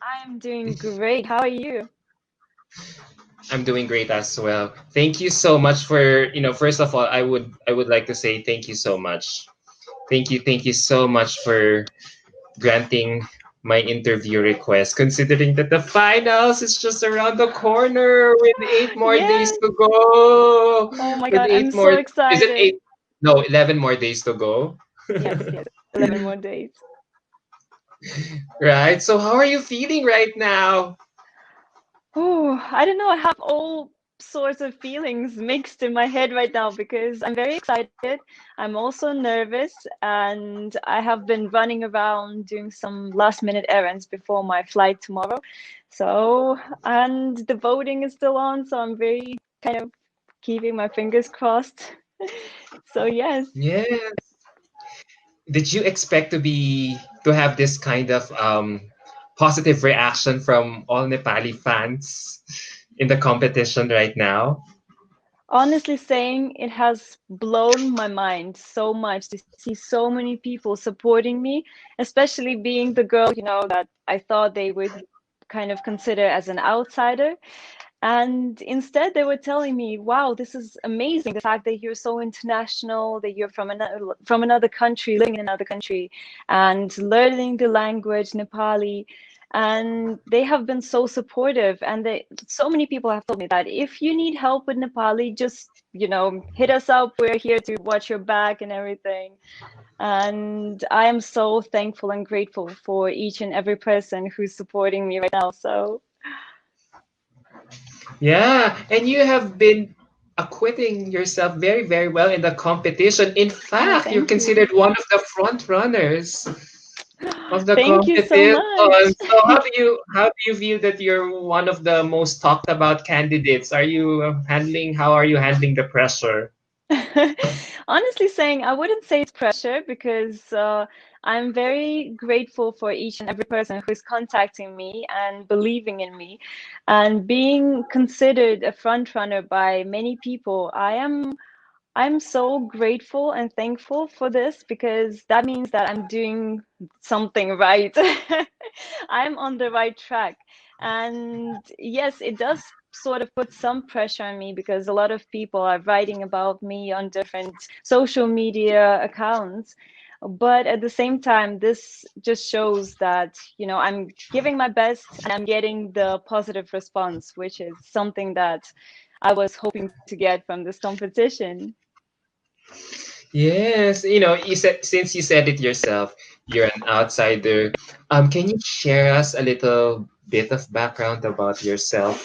I'm doing great. How are you? I'm doing great as well. Thank you so much for, first of all, I would like to say thank you so much. Thank you so much for granting my interview request, considering that the finals is just around the corner with 8 more days Yes. to go. Oh my With God, I'm eight so more, is it excited. eight? No, 11 more days to go. Yes, 11 more days. Right. So how are you feeling right now? Oh, I don't know. I have all sorts of feelings mixed in my head right now because I'm very excited. I'm also nervous, and I have been running around doing some last minute errands before my flight tomorrow. So, and the voting is still on, so I'm very kind of keeping my fingers crossed. So, yes. Yeah. Did you expect to have this kind of positive reaction from all Nepali fans in the competition right now? Honestly saying, it has blown my mind so much to see so many people supporting me, especially being the girl, that I thought they would kind of consider as an outsider. And instead, they were telling me, wow, this is amazing. The fact that you're so international, that you're from another country, living in another country, and learning the language, Nepali. And they have been so supportive. And so many people have told me that if you need help with Nepali, just, hit us up. We're here to watch your back and everything. And I am so thankful and grateful for each and every person who's supporting me right now. So, Yeah, and you have been acquitting yourself very, very well in the competition. In oh, fact, you're thank you. considered one of the front runners of the Thank you so competition. much. So how do you feel that you're one of the most talked about candidates? How are you handling the pressure? Honestly saying, I wouldn't say it's pressure because I'm very grateful for each and every person who's contacting me and believing in me and being considered a front runner by many people. I'm so grateful and thankful for this because that means that I'm doing something right. I'm on the right track. And yes, it does sort of put some pressure on me because a lot of people are writing about me on different social media accounts. But at the same time, this just shows that, I'm giving my best and I'm getting the positive response, which is something that I was hoping to get from this competition. Yes, since you said it yourself, you're an outsider. Can you share us a little bit of background about yourself?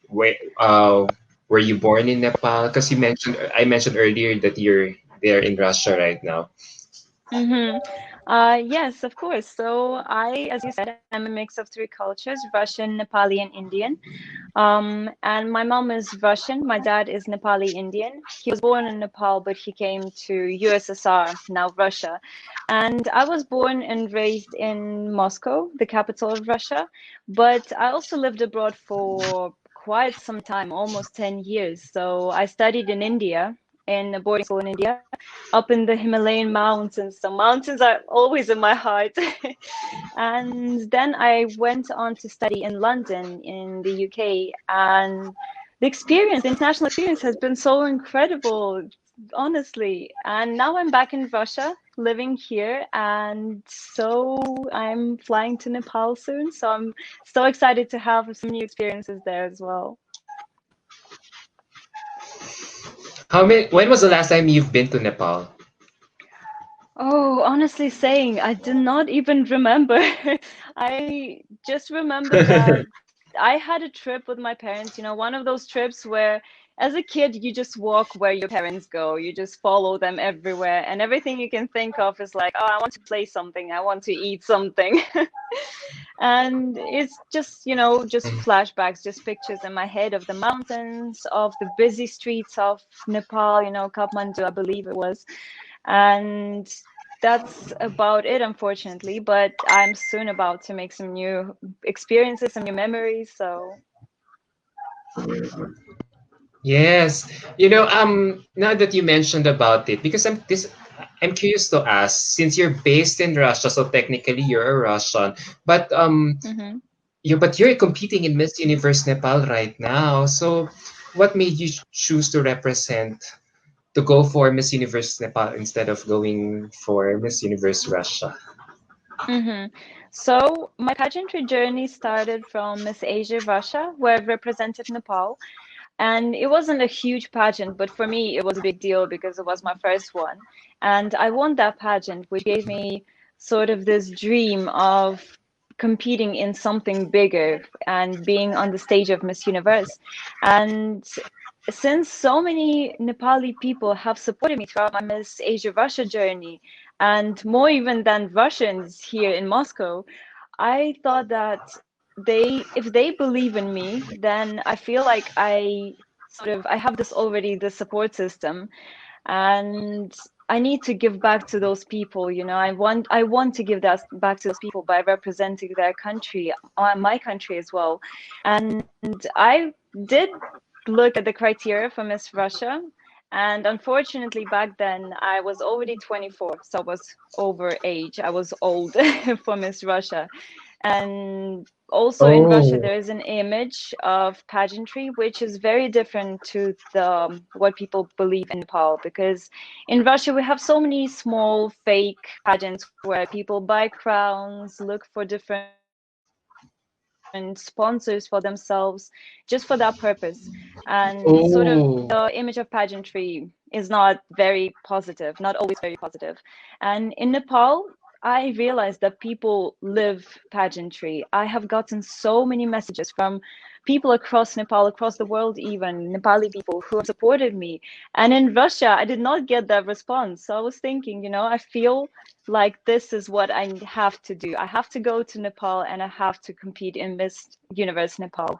Where were you born in Nepal? Because I mentioned earlier that you're there in Russia right now. Mm-hmm. Yes, of course. So as you said, I'm a mix of three cultures, Russian, Nepali, and Indian. And my mom is Russian. My dad is Nepali Indian. He was born in Nepal, but he came to USSR, now Russia. And I was born and raised in Moscow, the capital of Russia. But I also lived abroad for quite some time, almost 10 years. So I studied in India, in a boarding school in India, up in the Himalayan mountains. So mountains are always in my heart. And then I went on to study in London in the UK. And the international experience has been so incredible, honestly. And now I'm back in Russia, living here. And so I'm flying to Nepal soon. So I'm so excited to have some new experiences there as well. When was the last time you've been to Nepal? Oh, honestly saying, I do not even remember. I just remember that I had a trip with my parents, one of those trips where as a kid you just walk where your parents go. You just follow them everywhere, and everything you can think of is like, oh, I want to play something, I want to eat something. And it's just, just flashbacks, just pictures in my head of the mountains, of the busy streets of Nepal, Kathmandu, I believe it was. And that's about it, unfortunately. But I'm soon about to make some new experiences, some new memories. So, Yes. Now that you mentioned about it, because I'm curious to ask, since you're based in Russia, so technically you're a Russian, but mhm. Yeah, but you're competing in Miss Universe Nepal right now. So, what made you choose to go for Miss Universe Nepal instead of going for Miss Universe Russia? Hmm. So my pageantry journey started from Miss Asia Russia, where I represented Nepal. And it wasn't a huge pageant, but for me, it was a big deal because it was my first one. And I won that pageant, which gave me sort of this dream of competing in something bigger and being on the stage of Miss Universe. And since so many Nepali people have supported me throughout my Miss Asia Russia journey, and more even than Russians here in Moscow, I thought that if they believe in me, then I feel like I have this already, the support system, and I need to give back to those people. I want to give that back to those people by representing their country, my country as well. And I did look at the criteria for Miss Russia. And unfortunately, back then I was already 24, so I was over age. I was old for Miss Russia. And also in Russia, Oh, there is an image of pageantry which is very different to the what people believe in Nepal. Because in Russia, we have so many small fake pageants where people buy crowns, look for different sponsors for themselves just for that purpose. And sort of the image of oh, pageantry is not very positive, not always very positive. And in Nepal, I realized that people live pageantry. I have gotten so many messages from people across Nepal, across the world, even Nepali people who have supported me. And in Russia, I did not get that response. So I was thinking, I feel like this is what I have to do. I have to go to Nepal and I have to compete in Miss Universe Nepal.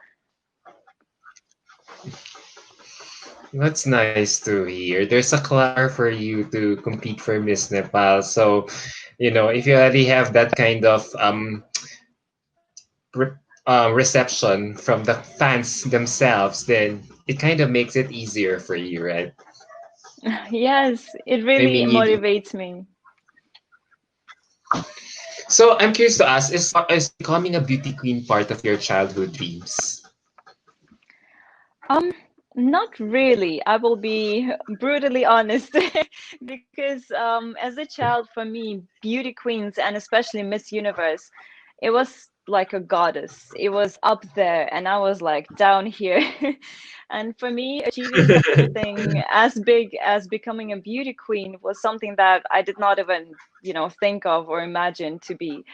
that's nice to hear. There's a class for you to compete for Miss Nepal. So, if you already have that kind of re- reception from the fans themselves, then it kind of makes it easier for you, right? Yes, it I really mean, you. motivates me. So I'm curious to ask: is becoming a beauty queen part of your childhood dreams? Um, Not really. I will be brutally honest because as a child, for me, beauty queens and especially Miss Universe, it was like a goddess. It was up there, and I was like down here. And for me, achieving something as big as becoming a beauty queen was something that I did not even, think of or imagine to be.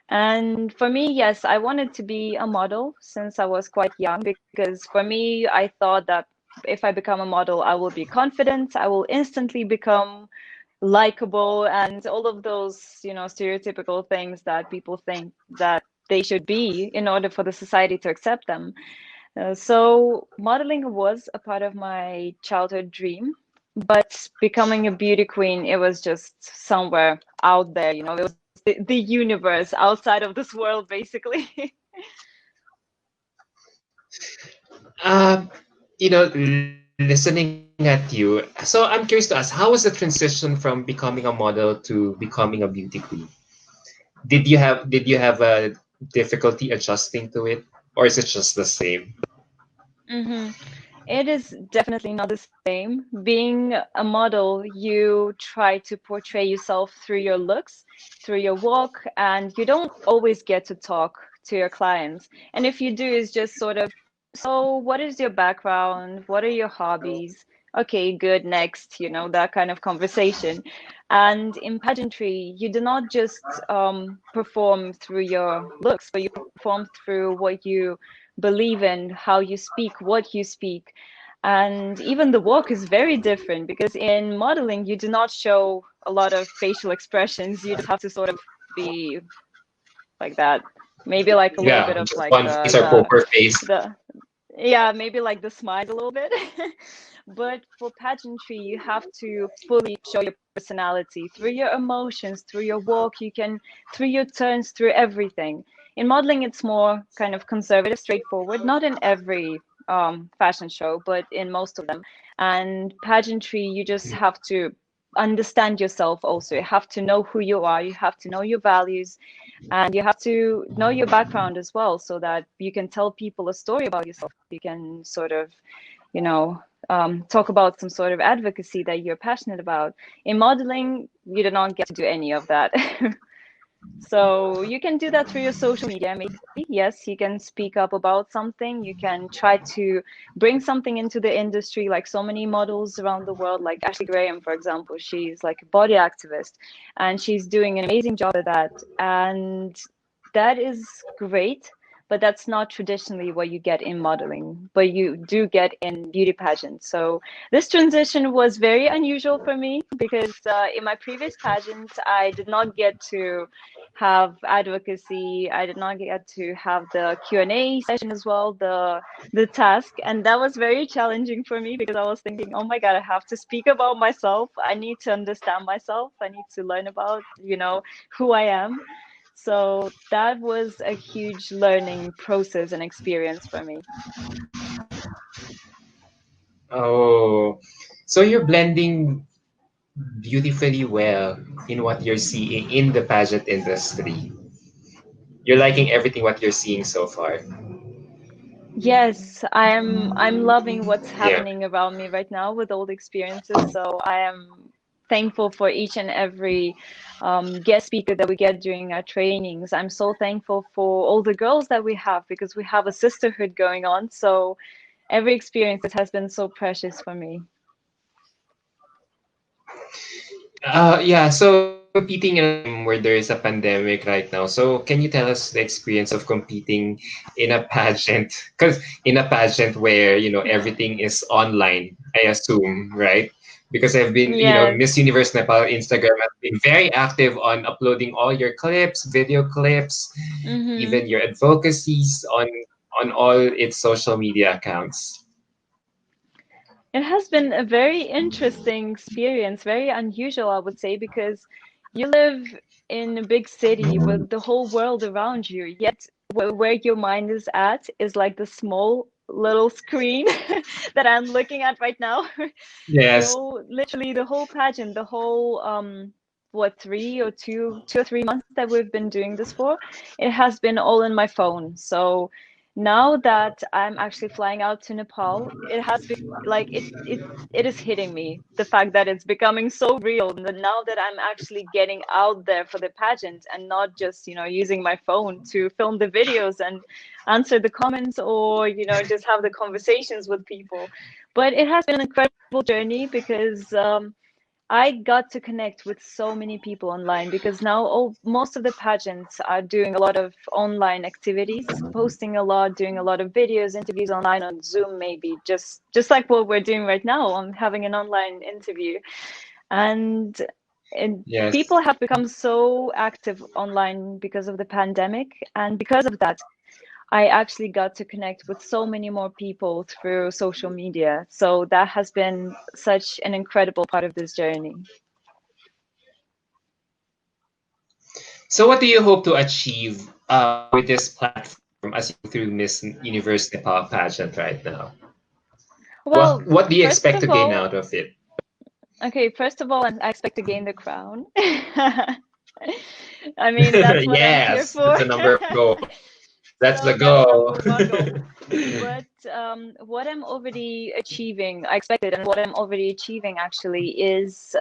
And for me, yes, I wanted to be a model since I was quite young because for me, I thought that if I become a model, I will be confident, I will instantly become likable, and all of those, stereotypical things that people think that they should be in order for the society to accept them. So modeling was a part of my childhood dream, but becoming a beauty queen, it was just somewhere out there, it was the universe outside of this world, basically. Um, Listening at you, so I'm curious to ask, how was the transition from becoming a model to becoming a beauty queen? Did you have a difficulty adjusting to it, or is it just the same? Hmm. It is definitely not the same. Being a model, you try to portray yourself through your looks, through your walk, and you don't always get to talk to your clients. And if you do, it's just sort of, so what is your background? What are your hobbies? Okay, good, next, that kind of conversation. And in pageantry, you do not just perform through your looks, but you perform through what you believe in, how you speak, what you speak. And even the walk is very different because in modeling, you do not show a lot of facial expressions. You just have to sort of be like that. Maybe like a little Yeah, bit of just like one face or poker face. the yeah, maybe like the smile a little bit. But for pageantry, you have to fully show your personality through your emotions, through your walk, through your turns, through everything. In modeling, it's more kind of conservative, straightforward, not in every fashion show, but in most of them. And pageantry, you just have to understand yourself also. You have to know who you are, you have to know your values, and you have to know your background as well, so that you can tell people a story about yourself. You can sort of, you know, talk about some sort of advocacy that you're passionate about. In modeling, you do not get to do any of that. So you can do that through your social media, maybe. Yes, you can speak up about something. You can try to bring something into the industry, like so many models around the world, like Ashley Graham, for example. She's like a body activist, and she's doing an amazing job at that. And that is great, but that's not traditionally what you get in modeling, but you do get in beauty pageants. So this transition was very unusual for me because in my previous pageant, I did not get to have advocacy. I did not get to have the Q&A session as well, the task, and that was very challenging for me because I was thinking, oh my God, I have to speak about myself. I need to understand myself. I need to learn about, who I am. So that was a huge learning process and experience for me. Oh, so you're blending beautifully well in what you're seeing in the pageant industry. You're liking everything what you're seeing so far. Yes, I'm loving what's Yeah. happening around me right now with all the experiences. So I am thankful for each and every guest speaker that we get during our trainings. I'm so thankful for all the girls that we have because we have a sisterhood going on. So every experience has been so precious for me. Yeah, so you're competing in a time where there is a pandemic right now. So can you tell us the experience of competing in a pageant? Because in a pageant where, everything is online, I assume, right? Because I've been, Yes. Miss Universe Nepal Instagram has been very active on uploading all your clips, video clips, Mm-hmm. even your advocacies on all its social media accounts. It has been a very interesting experience, very unusual, I would say, because you live in a big city with the whole world around you, yet where your mind is at is like the small little screen that I'm looking at right now. Yes. So literally the whole pageant, the whole what 2 or 3 months that we've been doing this for, it has been all in my phone. So now that I'm actually flying out to Nepal, it has be like it is hitting me, the fact that it's becoming so real now that I'm actually getting out there for the pageant and not just, using my phone to film the videos and answer the comments or, just have the conversations with people. But it has been an incredible journey because I got to connect with so many people online because now most of the pageants are doing a lot of online activities, posting a lot, doing a lot of videos, interviews online on Zoom, maybe just like what we're doing right now. I'm having an online interview, and and Yes. people have become so active online because of the pandemic, and because of that, I actually got to connect with so many more people through social media. So that has been such an incredible part of this journey. So, what do you hope to achieve with this platform as you go through Miss Universe Nepal pageant right now? Well, What do you first expect to of gain all, out of it? okay, first of all, I expect to gain the crown. I mean, that's what I'm here Yes, for. that's the number one goal. That's the So that's goal. number one goal. But what I'm already achieving, I expected, and what I'm already achieving actually is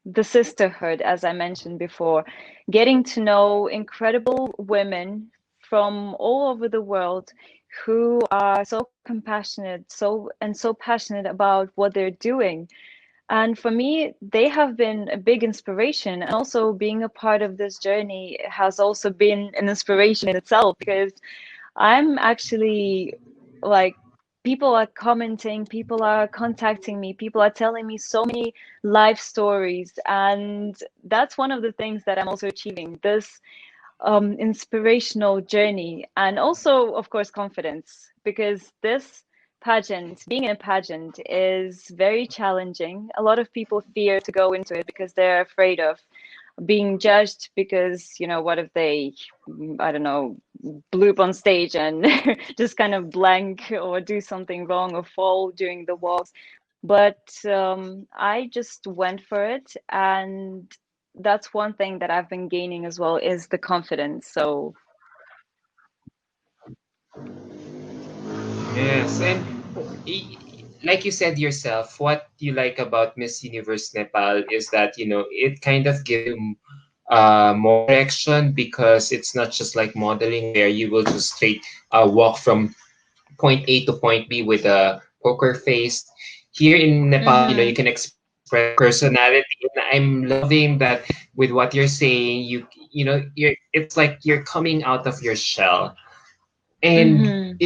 the sisterhood, as I mentioned before, getting to know incredible women from all over the world who are so compassionate, so passionate about what they're doing. And for me, they have been a big inspiration. And also being a part of this journey has also been an inspiration in itself because I'm actually like, people are commenting, people are contacting me, people are telling me so many life stories. And that's one of the things that I'm also achieving, this inspirational journey. And also, of course, confidence, because this pageant, being in a pageant, is very challenging. A lot of people fear to go into it because they're afraid of being judged because, what if they, I don't know, bloop on stage and just kind of blank or do something wrong or fall during the walks. But I just went for it, and that's one thing that I've been gaining as well is the confidence. So Yes, and like you said yourself, what you like about Miss Universe Nepal is that it kind of gives you more direction, because it's not just like modeling where you will just straight walk from point A to point B with a poker face. Here in Nepal, you mhm. can express your personality, and I'm loving that with what you're saying. You're it's like you're coming out of your shell, and Mhm.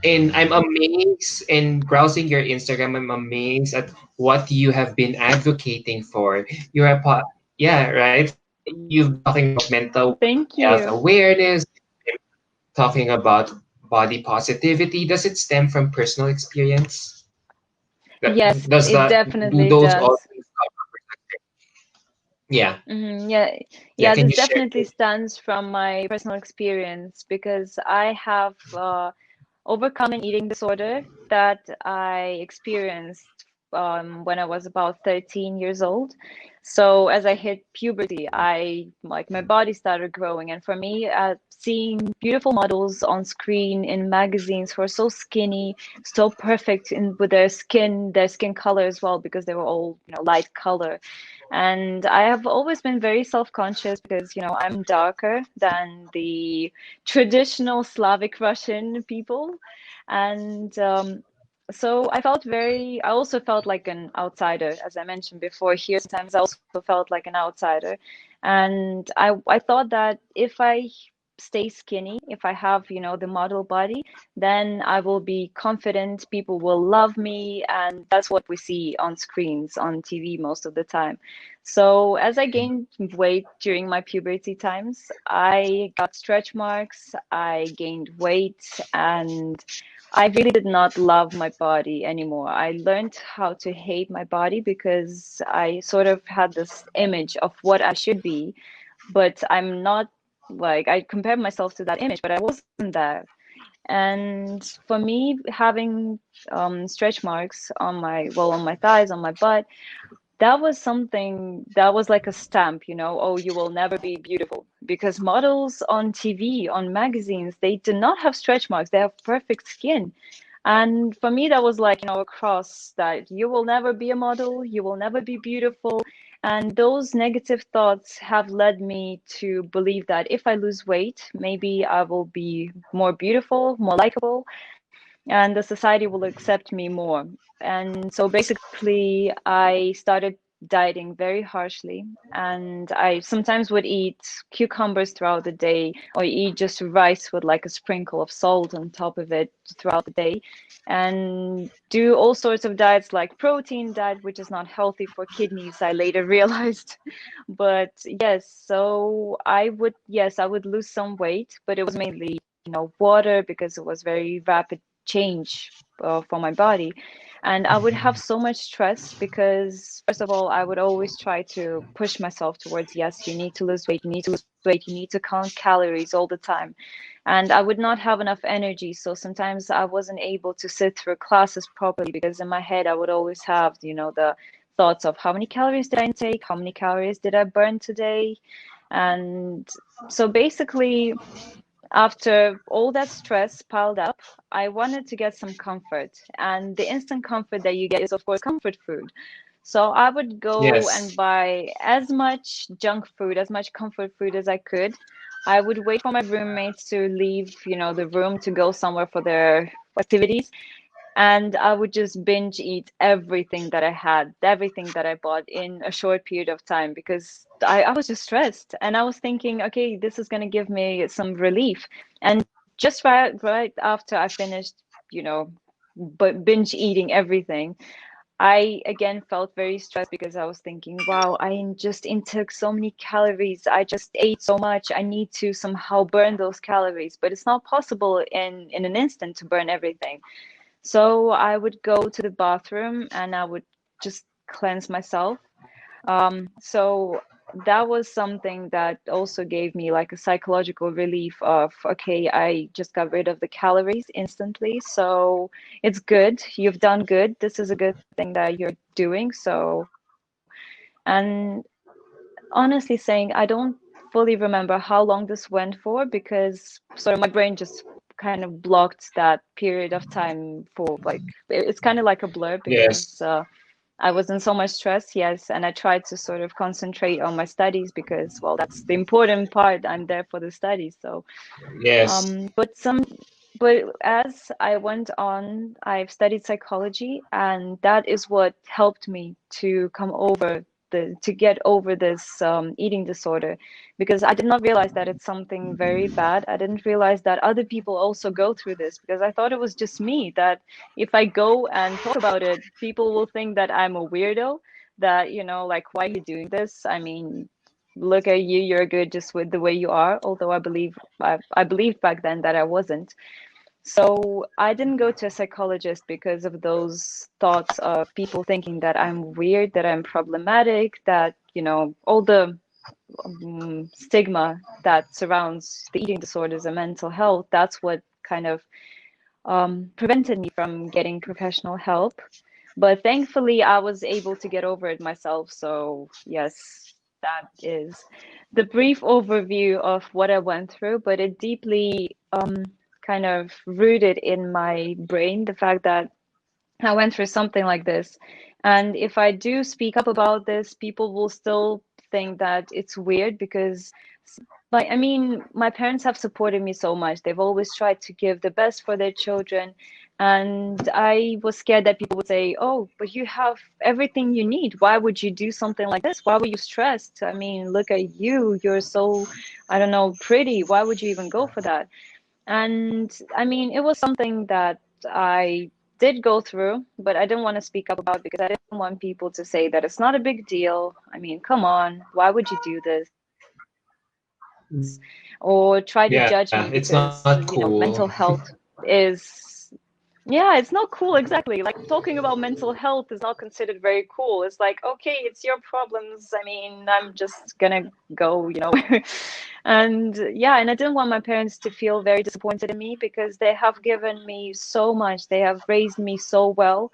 and I'm amazed, and browsing your Instagram, I'm amazed at what you have been advocating for. You're a yeah, right. You've been talking about mental Thank health you. awareness, talking about body positivity. Does it stem from personal experience? Yes, Does it that do definitely those all does. things come from Yeah, Yeah, yeah. yeah, Can this you share? definitely stems from my personal experience because I have overcome an eating disorder that I experienced when I was about 13 years old. So as I hit puberty, I like my body started growing, and for me, seeing beautiful models on screen in magazines who are so skinny, so perfect in with their skin color as well, because they were all light color. And I have always been very self-conscious because I'm darker than the traditional Slavic Russian people. And so I also felt like an outsider, as I mentioned before. Here, sometimes I also felt like an outsider. And I thought that if I stay skinny, if I have, the model body, then I will be confident, people will love me, and that's what we see on screens, on TV most of the time. So as I gained weight during my puberty times, I got stretch marks, I gained weight, and I really did not love my body anymore. I learned how to hate my body because I sort of had this image of what I should be, but I'm not. Like, I compared myself to that image, but I wasn't there. And for me, having stretch marks on on my thighs, on my butt, that was something that was like a stamp, oh, you will never be beautiful. Because models on TV, on magazines, they do not have stretch marks, they have perfect skin. And for me, that was like, a cross that you will never be a model, you will never be beautiful. And those negative thoughts have led me to believe that if I lose weight, maybe I will be more beautiful, more likable, and the society will accept me more. And so basically, I started dieting very harshly, and I sometimes would eat cucumbers throughout the day, or eat just rice with like a sprinkle of salt on top of it throughout the day, and do all sorts of diets like protein diet, which is not healthy for kidneys, I later realized. But yes, so yes, I would lose some weight, but it was mainly water, because it was very rapid change for my body. And I would have so much stress because, first of all, I would always try to push myself towards, yes, you need to lose weight, you need to lose weight, you need to count calories all the time. And I would not have enough energy. So sometimes I wasn't able to sit through classes properly because in my head, I would always have, the thoughts of how many calories did I intake? How many calories did I burn today? And so basically, after all that stress piled up, I wanted to get some comfort. And the instant comfort that you get is, of course, comfort food. So I would go and Yes. buy as much junk food, as much comfort food as I could. I would wait for my roommates to leave, the room to go somewhere for their activities, and I would just binge eat everything that I had, everything that I bought in a short period of time because I was just stressed and I was thinking, okay, this is going to give me some relief. And just right after I finished, but binge eating everything, I again felt very stressed because I was thinking, wow, I just intook so many calories. I just ate so much. I need to somehow burn those calories, but it's not possible in an instant to burn everything. So I would go to the bathroom and I would just cleanse myself. So that was something that also gave me like a psychological relief of, okay, I just got rid of the calories instantly, so it's good, you've done good, this is a good thing that you're doing. So, and honestly saying, I don't fully remember how long this went for, because sort of my brain just kind of blocked that period of time for like, it's kind of like a blur, Yes. because I was in so much stress, yes, and I tried to sort of concentrate on my studies because, well, that's the important part. I'm there for the studies. So, Yes. but as I went on, I've studied psychology, and that is what helped me to come over to get over this eating disorder, because I did not realize that it's something very bad. I didn't realize that other people also go through this, because I thought it was just me, that if I go and talk about it, people will think that I'm a weirdo, that, like, why are you doing this? I mean, look at you, you're good just with the way you are. Although I believed back then that I wasn't. So I didn't go to a psychologist because of those thoughts of people thinking that I'm weird, that I'm problematic, that, all the stigma that surrounds the eating disorders and mental health. That's what kind of prevented me from getting professional help. But thankfully, I was able to get over it myself. So, yes, that is the brief overview of what I went through, but it deeply kind of rooted in my brain the fact that I went through something like this. And if I do speak up about this, people will still think that it's weird, because, like, I mean, my parents have supported me so much. They've always tried to give the best for their children. And I was scared that people would say, oh, but you have everything you need. Why would you do something like this? Why were you stressed? I mean, look at you. You're so, I don't know, pretty. Why would you even go for that? And I mean, it was something that I did go through, but I didn't want to speak up about, because I didn't want people to say that it's not a big deal. I mean, come on, why would you do this? Or try to judge me because, Yeah, it's not mental cool. health is, yeah, it's not cool exactly. Like, talking about mental health is not considered very cool. It's like, okay, it's your problems. I mean, I'm just gonna go. And yeah, and I didn't want my parents to feel very disappointed in me, because they have given me so much. They have raised me so well.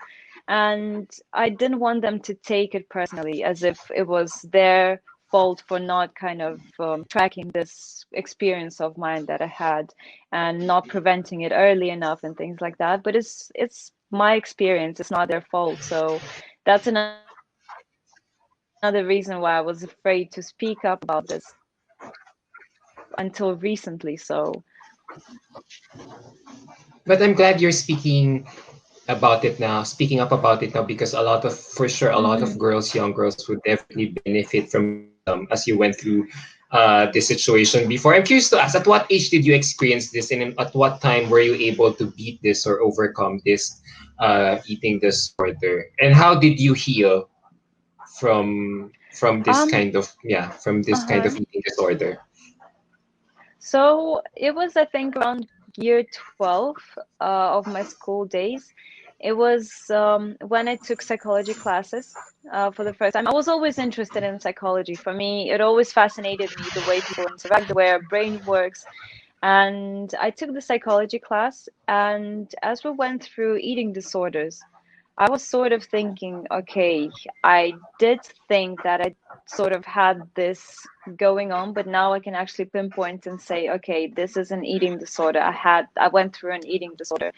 And I didn't want them to take it personally, as if it was their fault for not kind of tracking this experience of mine that I had, and not preventing it early enough and things like that. But it's my experience. It's not their fault. So that's another reason why I was afraid to speak up about this until recently. So But I'm glad you're speaking up about it now, because for sure, a lot of mhm. girls, young girls, would definitely benefit from your wisdom as you went through this situation before. I'm curious to ask, at what age did you experience this, and at what time were you able to beat this or overcome this eating disorder? And how did you heal from this Um, kind of uh-huh. eating disorder? So it was, I think, around year 12 of my school days. It was when I took psychology classes for the first time. I was always interested in psychology. For me, it always fascinated me the way people interact, the way our brain works. And I took the psychology class, and as we went through eating disorders, I was sort of thinking, okay, I did think that I sort of had this going on, but now I can actually pinpoint and say, okay, this is an eating disorder. I went through an eating disorder.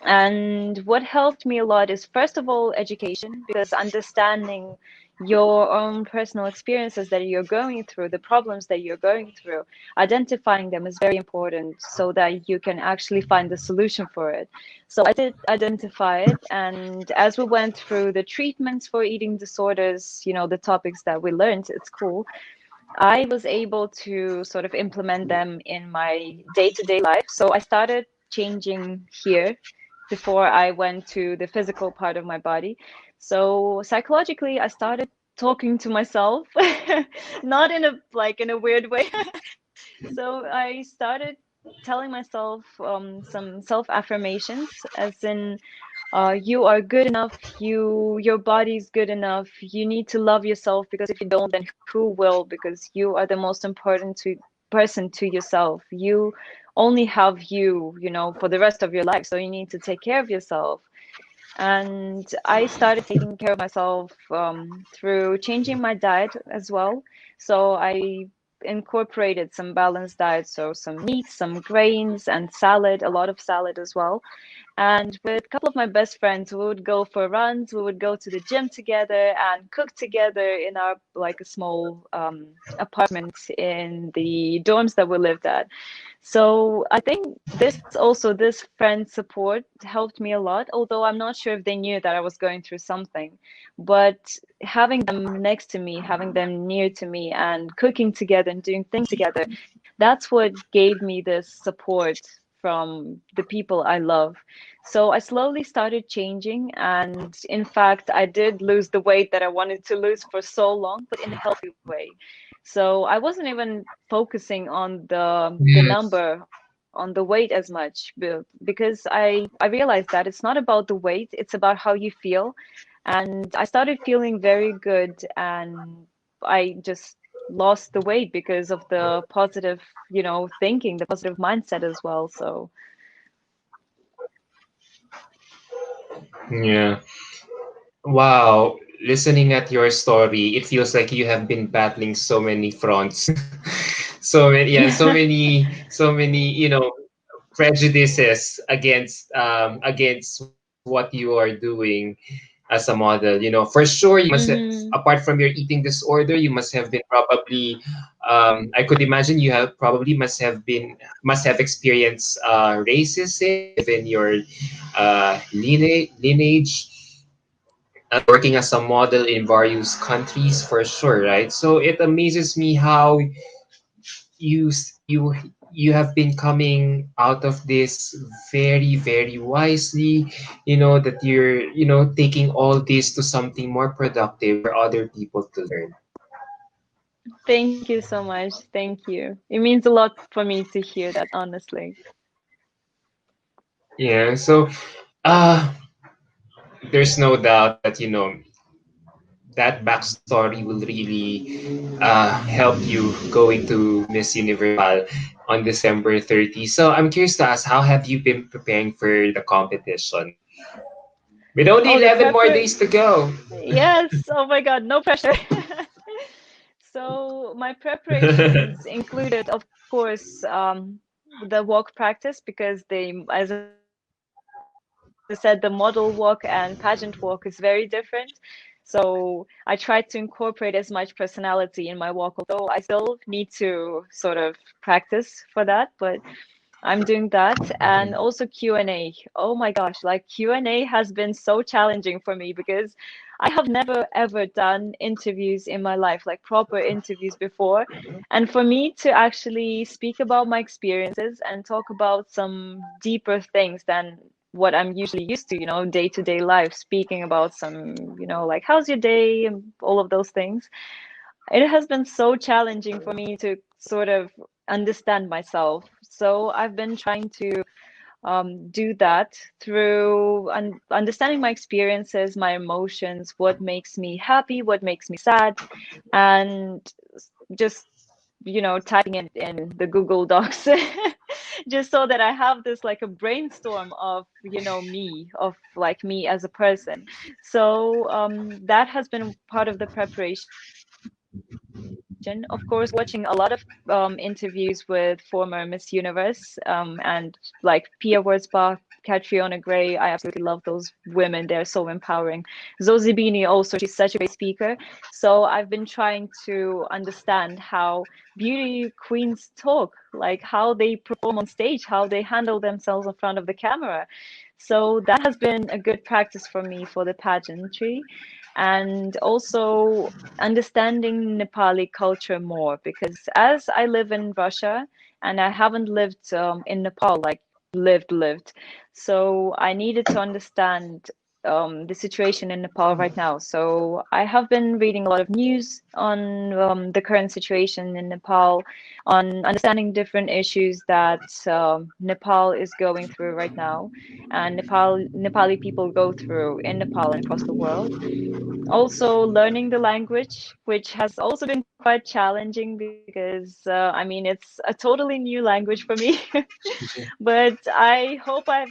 And what helped me a lot is, first of all, education, because understanding your own personal experiences that you're going through, the problems that you're going through, identifying them is very important, so that you can actually find the solution for it. So I did identify it. And as we went through the treatments for eating disorders, the topics that we learned at school, I was able to sort of implement them in my day-to-day life. So I started changing here before I went to the physical part of my body. So psychologically, I started talking to myself, not in a weird way. So I started telling myself some self affirmations, as in, You are good enough. Your body's good enough. You need to love yourself, because if you don't, then who will? Because you are the most important person to yourself. You only have you, for the rest of your life. So you need to take care of yourself. And I started taking care of myself through changing my diet as well. So I incorporated some balanced diet, so some meat, some grains, and salad, a lot of salad as well. And with a couple of my best friends, we would go for runs, we would go to the gym together and cook together in our like a small apartment in the dorms that we lived at. So I think this friend support helped me a lot, although I'm not sure if they knew that I was going through something. But having them next to me, having them near to me, and cooking together and doing things together, that's what gave me this support from the people I love. So I slowly started changing, and in fact, I did lose the weight that I wanted to lose for so long, but in a healthy way. So I wasn't even focusing on the Yes. number, on the weight as much, because I realized that it's not about the weight, it's about how you feel. And I started feeling very good, and I just lost the weight because of the positive, thinking, the positive mindset as well. So Yeah. Wow. Listening at your story, it feels like you have been battling so many fronts. So many, yeah, so many, prejudices against what you are doing as a model. For sure, you must have, hmm apart from your eating disorder, you must have been probably, I could imagine you have probably must have experienced racism given your lineage, working as a model in various countries for sure, right? So it amazes me how you have been coming out of this very very wisely, that you're taking all this to something more productive for other people to learn. Thank you so much. Thank you. It means a lot for me to hear that, honestly. Yeah, so uh there's no doubt that that backstory will really help you going to Miss Universe Nepal on December 30th. So I'm curious to ask, how have you been preparing for the competition? With only Oh, the 11 more prepper. days to go. Yes. Oh my God, no pressure. So my preparations included, of course, the walk practice, because as I said, the model walk and pageant walk is very different. So I tried to incorporate as much personality in my walk, although I still need to sort of practice for that, but I'm doing that. And also Q&A. Oh my gosh, like Q&A has been so challenging for me, because I have never ever done interviews in my life, like proper interviews before. And for me to actually speak about my experiences and talk about some deeper things than what I'm usually used to, day-to-day life, speaking about some, like how's your day and all of those things. It has been so challenging for me to sort of understand myself. So I've been trying to do that through understanding my experiences, my emotions, what makes me happy, what makes me sad, and just, typing it in the Google Docs, just so that I have this like a brainstorm of, of like me as a person. So that has been part of the preparation. Of course, watching a lot of interviews with former Miss Universe, and like Pia Wurzbach, Catriona Gray. I absolutely love those women. They're so empowering. Zoe Bini also, she's such a great speaker. So I've been trying to understand how beauty queens talk, like how they perform on stage, how they handle themselves in front of the camera. So that has been a good practice for me for the pageantry. And also understanding Nepali culture more, because as I live in Russia and I haven't lived in Nepal, like lived. So I needed to understand the situation in Nepal right now. So I have been reading a lot of news on the current situation in Nepal, on understanding different issues that Nepal is going through right now, and Nepali people go through in Nepal and across the world. Also learning the language, which has also been quite challenging because I mean it's a totally new language for me. But I hope I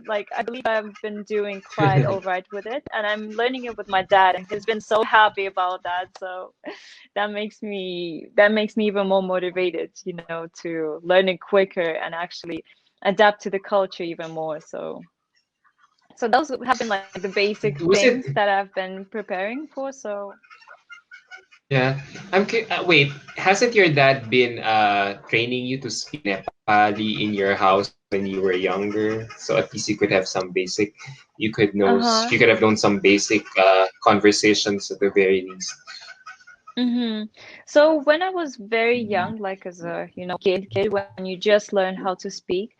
believe I've been doing quite all right with it, and I'm learning it with my dad, and he's been so happy about that. So that makes me even more motivated, to learn it quicker and actually adapt to the culture even more. So those have been like the basic Was it? things that I've been preparing for. So Yeah. Wait, hasn't your dad been training you to speak Nepali in your house when you were younger? So at least you could have some basic, uh-huh. you could have known some basic conversations at the very least. Mm-hmm. So when I was very young, like as a, kid, when you just learn how to speak,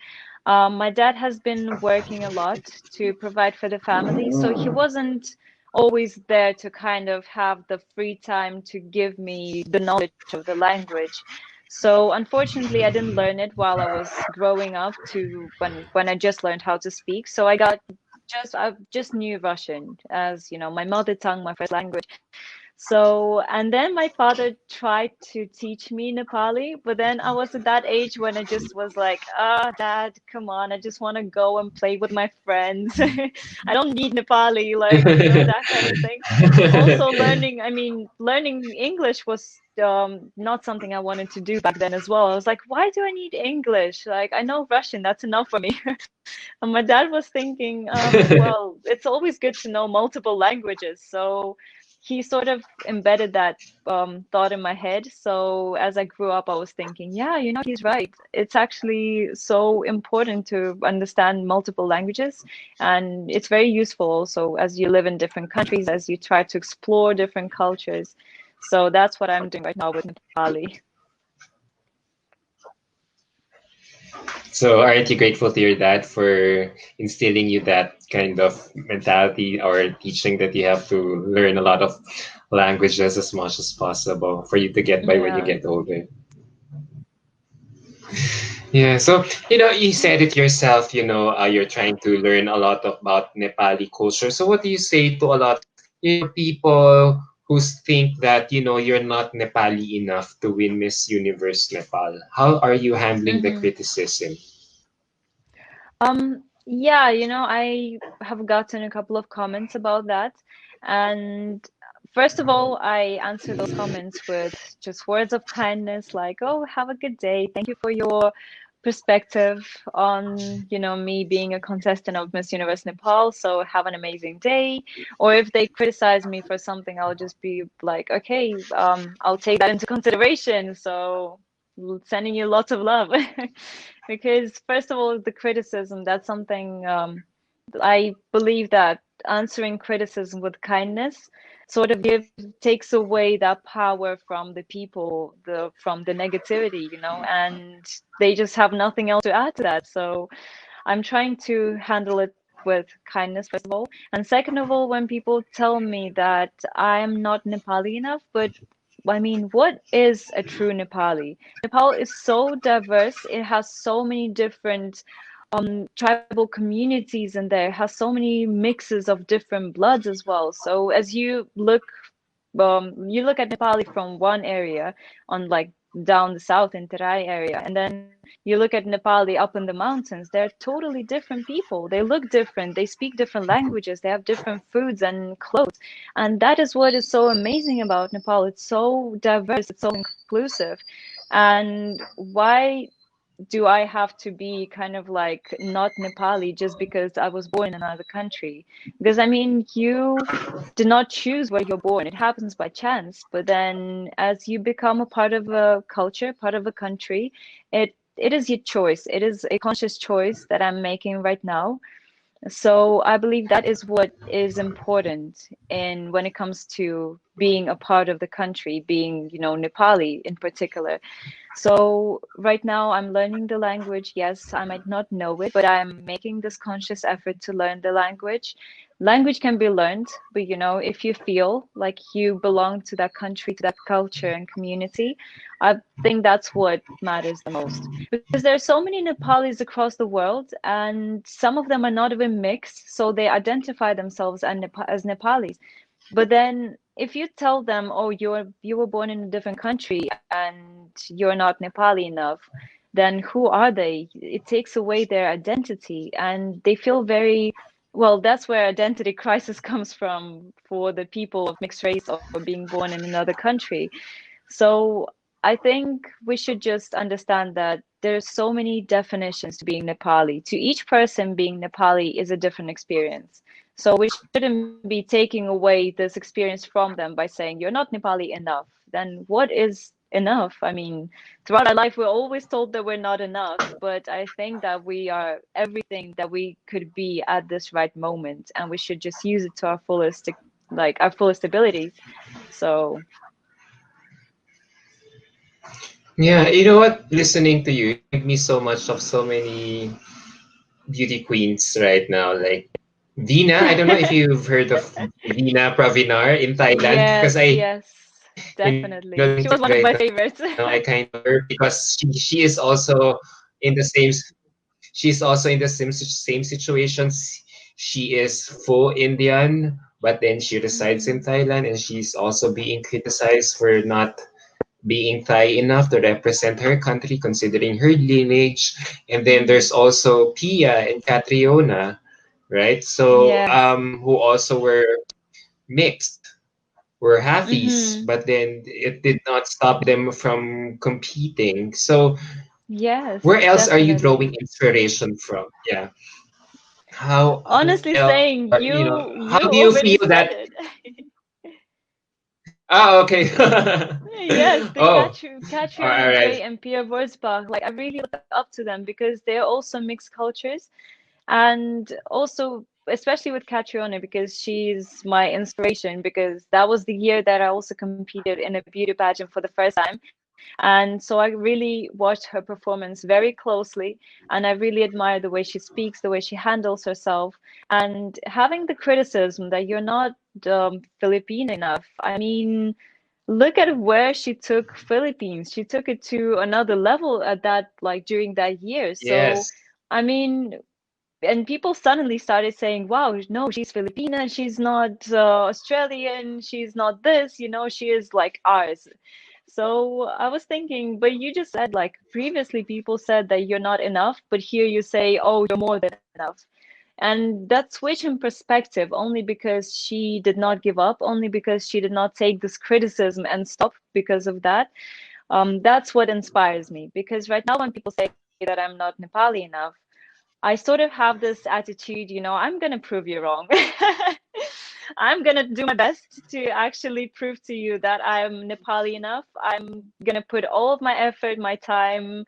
my dad has been working a lot to provide for the family. So he wasn't always there to kind of have the free time to give me the knowledge of the language. So unfortunately, I didn't learn it while I was growing up to when I just learned how to speak. So I just knew Russian as, my mother tongue, my first language. So, and then my father tried to teach me Nepali, but then I was at that age when I just was like, Dad, come on, I just want to go and play with my friends. I don't need Nepali, like, that kind of thing. Also, learning English was not something I wanted to do back then as well. I was like, why do I need English? Like, I know Russian, that's enough for me. And my dad was thinking, well, it's always good to know multiple languages. So he sort of embedded that thought in my head. So as I grew up, I was thinking, yeah, he's right. It's actually so important to understand multiple languages. And it's very useful also as you live in different countries, as you try to explore different cultures. So that's what I'm doing right now with Nepali. So aren't you grateful to your dad for instilling you that kind of mentality or teaching that you have to learn a lot of languages as much as possible for you to get by when you Yeah. get older? Yeah, so you said it yourself. You're trying to learn a lot about Nepali culture. So, what do you say to a lot, people who think that you're not Nepali enough to win Miss Universe Nepal? How are you handling the Mm-hmm. criticism? Yeah, I have gotten a couple of comments about that. And first of all, I answer those comments with just words of kindness, like, oh, have a good day. Thank you for your perspective on, me being a contestant of Miss Universe Nepal. So have an amazing day. Or if they criticize me for something, I'll just be like, okay, I'll take that into consideration. So sending you lots of love. Because first of all, the criticism, that's something I believe that answering criticism with kindness sort of takes away that power from the people, from the negativity, and they just have nothing else to add to that. So I'm trying to handle it with kindness, first of all. And second of all, when people tell me that I'm not Nepali enough, but I mean, what is a true Nepali? Nepal is so diverse. It has so many different tribal communities in there. It has so many mixes of different bloods as well. So as you look at Nepali from one area on like down the south in Terai area, and then you look at Nepali up in the mountains. They're totally different people. They look different. They speak different languages. They have different foods and clothes. And that is what is so amazing about Nepal. It's so diverse. It's so inclusive. And why do I have to be kind of like not Nepali just because I was born in another country? Because I mean, you did not choose where you're born. It happens by chance. But then as you become a part of a culture, part of a country, it is your choice. It is a conscious choice that I'm making right now. So I believe that is what is important in when it comes to being a part of the country, being, Nepali in particular. So right now I'm learning the language. Yes, I might not know it, but I'm making this conscious effort to learn the language. Language can be learned, but if you feel like you belong to that country, to that culture and community, I think that's what matters the most. Because there are so many Nepalis across the world, and some of them are not even mixed, so they identify themselves as Nepalis. But then if you tell them, oh, you were born in a different country and you're not Nepali enough, then who are they? It takes away their identity and they feel very, well, that's where identity crisis comes from for the people of mixed race or being born in another country. So I think we should just understand that there's so many definitions to being Nepali. To each person, being Nepali is a different experience. So we shouldn't be taking away this experience from them by saying you're not Nepali enough. Then what is enough? I mean, throughout our life, we're always told that we're not enough, but I think that we are everything that we could be at this right moment, and we should just use it to our fullest, like our fullest abilities. So, Yeah, you know what? Listening to you remind me so much of so many beauty queens right now. Like Dina, I don't know if you've heard of Dina Pravinar in Thailand, because yes, I, yes, definitely. She listening was to one her of right my now, favorites. I kind of her because she is also in the same she's also in the same situations. She is full Indian, but then she resides in Hmm. Thailand, and she's also being criticized for not being Thai enough to represent her country, considering her lineage. And then Hmm. there's also Pia and Catriona, right? So, Yes. who also were mixed, were halfies, Hmm. but then it did not stop them from competing. So, where Yes, else are you definitely. drawing inspiration from? Yeah. How Honestly else, saying, how you do you already feel said that? it. Oh, okay. Yes, the Oh, all Catriona right. Gray and Pia Wurzbach, like I really look up to them because they're also mixed cultures. And also, especially with Catriona, because she's my inspiration, because that was the year that I also competed in a beauty pageant for the first time. And so I really watched her performance very closely, and I really admire the way she speaks, the way she handles herself, and having the criticism that you're not Filipino enough. I mean, look at where she took Philippines. She took it to another level at that, like during that year. So, Yes. I mean, and people suddenly started saying, wow, no, she's Filipina, she's not Australian, she's not this, she is like ours. So I was thinking, but you just said, like, previously people said that you're not enough, but here you say, oh, you're more than enough. And that switch in perspective, only because she did not give up, only because she did not take this criticism and stop because of that. That's what inspires me. Because right now, when people say that I'm not Nepali enough, I sort of have this attitude, I'm gonna prove you wrong. I'm gonna do my best to actually prove to you that I'm Nepali enough. I'm gonna put all of my effort, my time,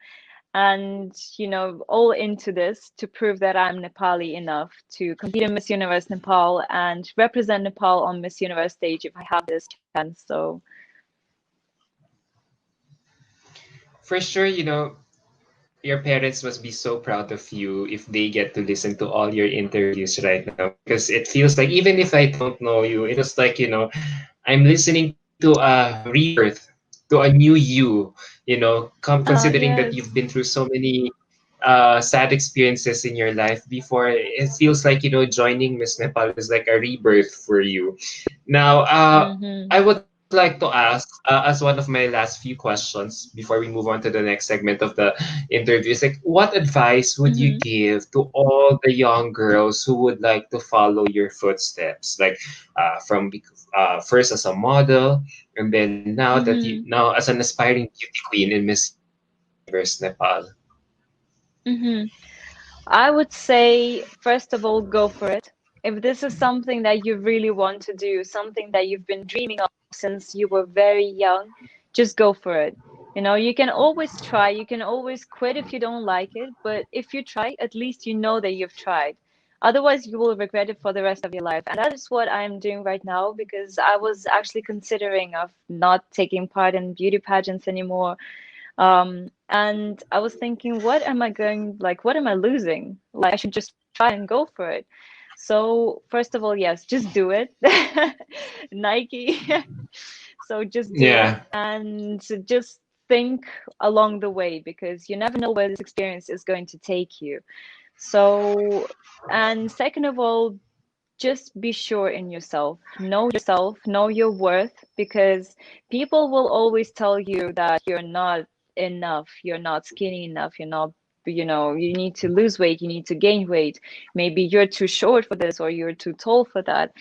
and all into this to prove that I'm Nepali enough to compete in Miss Universe Nepal and represent Nepal on Miss Universe stage if I have this chance. So, For sure, your parents must be so proud of you if they get to listen to all your interviews right now, because it feels like even if I don't know you, it is like, I'm listening to a rebirth, to a new you, considering that yes. you've been through so many sad experiences in your life before. It feels like, joining Miss Nepal is like a rebirth for you. Now, Mm-hmm. I would like to ask, as one of my last few questions before we move on to the next segment of the interview, is like, what advice would you Mm-hmm. give to all the young girls who would like to follow your footsteps, like from first as a model, and then Mm-hmm. now as an aspiring beauty queen in Miss Universe Nepal? Mm-hmm. I would say, first of all, go for it. If this is something that you really want to do, something that you've been dreaming of since you were very young, just go for it. You can always try, you can always quit if you don't like it, but if you try, at least you know that you've tried. Otherwise, you will regret it for the rest of your life. And that is what I'm doing right now, because I was actually considering of not taking part in beauty pageants anymore. And I was thinking, what am I going, like, what am I losing? Like, I should just try and go for it. So, first of all, yes, just do it. Nike. So just do it Yeah. and just think along the way, because you never know where this experience is going to take you. So, and second of all, just be sure in yourself, know your worth, because people will always tell you that you're not enough, you're not skinny enough, you're not, you need to lose weight, you need to gain weight. Maybe you're too short for this or you're too tall for that.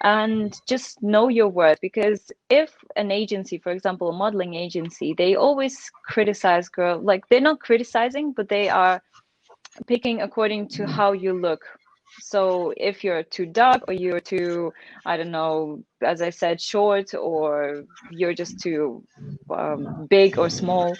And just know your worth, because if an agency, for example, a modeling agency, they always criticize girl, like they're not criticizing, but they are picking according to how you look. So if you're too dark or you're too, I don't know, as I said, short, or you're just too big or small,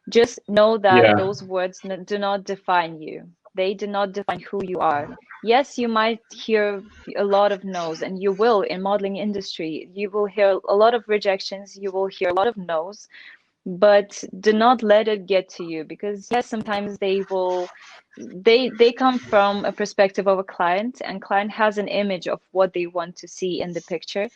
just know that Yeah. those words do not define you. They do not define who you are. Yes, you might hear a lot of no's, and you will in modeling industry. You will hear a lot of rejections. You will hear a lot of no's, but do not let it get to you, because yes, sometimes they come from a perspective of a client, and client has an image of what they want to see in the picture,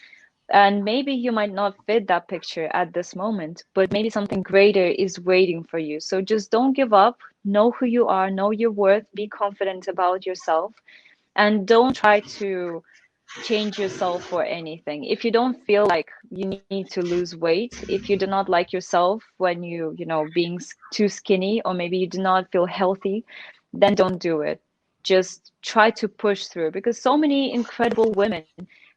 and maybe you might not fit that picture at this moment, but maybe something greater is waiting for you. So just don't give up. Know who you are, know your worth, be confident about yourself, and don't try to change yourself for anything. If you don't feel like you need to lose weight, if you do not like yourself when being too skinny, or maybe you do not feel healthy, then don't do it. Just try to push through, because so many incredible women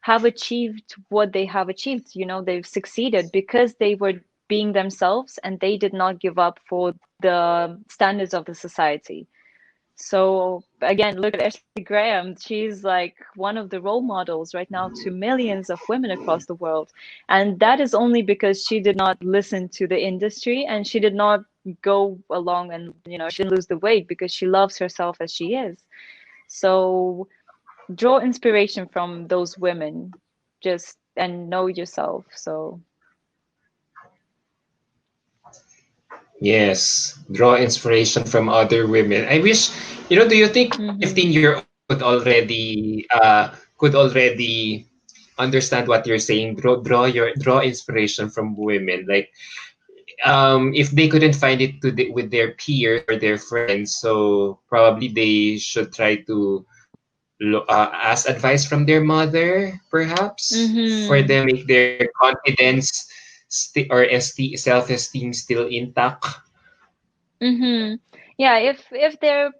have achieved what they have achieved. They've succeeded because they were being themselves, and they did not give up for the standards of the society. So again, look at Ashley Graham. She's like one of the role models right now to millions of women across the world. And that is only because she did not listen to the industry, and she did not go along, and she didn't lose the weight because she loves herself as she is. So draw inspiration from those women, just and know yourself. So Yes. Draw inspiration from other women. I wish, do you think a mhm. 15-year-old could already understand what you're saying? Draw inspiration from women. Like, if they couldn't find it with their peers or their friends, so probably they should try to ask advice from their mother, perhaps, for Mhm. them make their confidence or self-esteem still intact. Mm-hmm. Yeah, if their